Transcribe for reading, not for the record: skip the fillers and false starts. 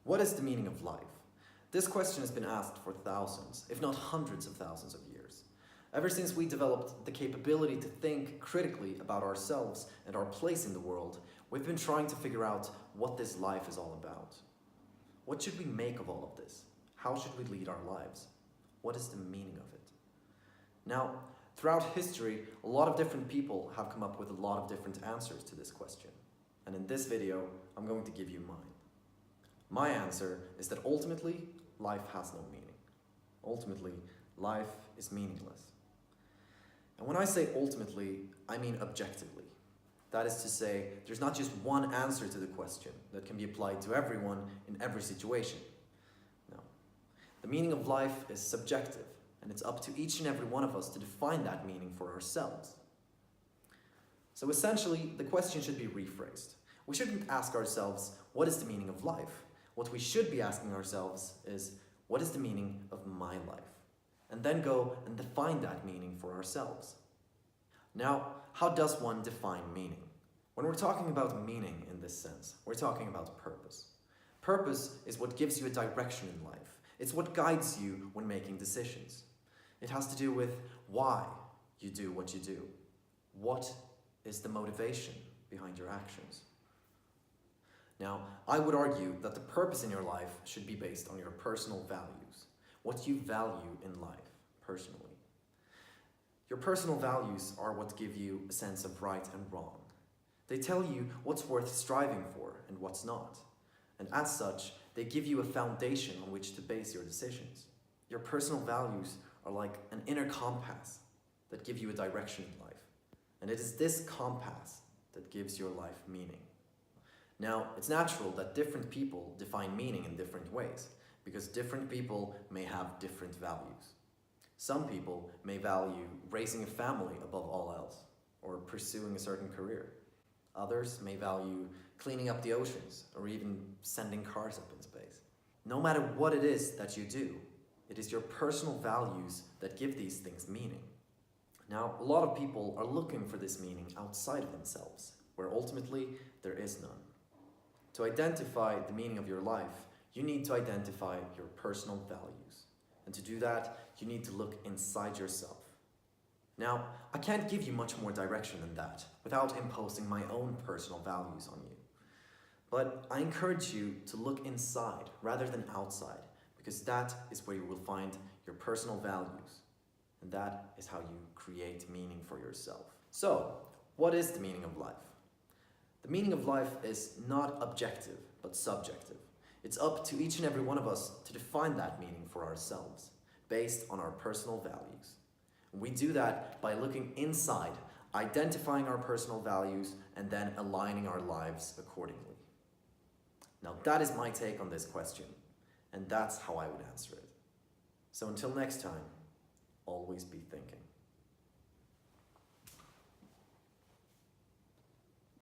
What is the meaning of life? This question has been asked for thousands, if not hundreds of thousands of years. Ever since we developed the capability to think critically about ourselves and our place in the world, we've been trying to figure out what this life is all about. What should we make of all of this? How should we lead our lives? What is the meaning of it? Now, throughout history, a lot of different people have come up with a lot of different answers to this question. And in this video, I'm going to give you mine. My answer is that ultimately, life has no meaning. Ultimately, life is meaningless. And when I say ultimately, I mean objectively. That is to say, there's not just one answer to the question that can be applied to everyone in every situation. No. The meaning of life is subjective, and it's up to each and every one of us to define that meaning for ourselves. So essentially, the question should be rephrased. We shouldn't ask ourselves, what is the meaning of life? What we should be asking ourselves is, what is the meaning of my life? And then go and define that meaning for ourselves. Now, how does one define meaning? When we're talking about meaning in this sense, we're talking about purpose. Purpose is what gives you a direction in life. It's what guides you when making decisions. It has to do with why you do what you do. What is the motivation behind your actions? Now, I would argue that the purpose in your life should be based on your personal values, what you value in life, personally. Your personal values are what give you a sense of right and wrong. They tell you what's worth striving for and what's not. And as such, they give you a foundation on which to base your decisions. Your personal values are like an inner compass that give you a direction in life. And it is this compass that gives your life meaning. Now, it's natural that different people define meaning in different ways, because different people may have different values. Some people may value raising a family above all else, or pursuing a certain career. Others may value cleaning up the oceans, or even sending cars up in space. No matter what it is that you do, it is your personal values that give these things meaning. Now, a lot of people are looking for this meaning outside of themselves, where ultimately there is none. To identify the meaning of your life, you need to identify your personal values. And to do that, you need to look inside yourself. Now, I can't give you much more direction than that without imposing my own personal values on you. But I encourage you to look inside rather than outside, because that is where you will find your personal values. And that is how you create meaning for yourself. So, what is the meaning of life? The meaning of life is not objective, but subjective. It's up to each and every one of us to define that meaning for ourselves, based on our personal values. And we do that by looking inside, identifying our personal values, and then aligning our lives accordingly. Now that is my take on this question, and that's how I would answer it. So until next time, always be thinking.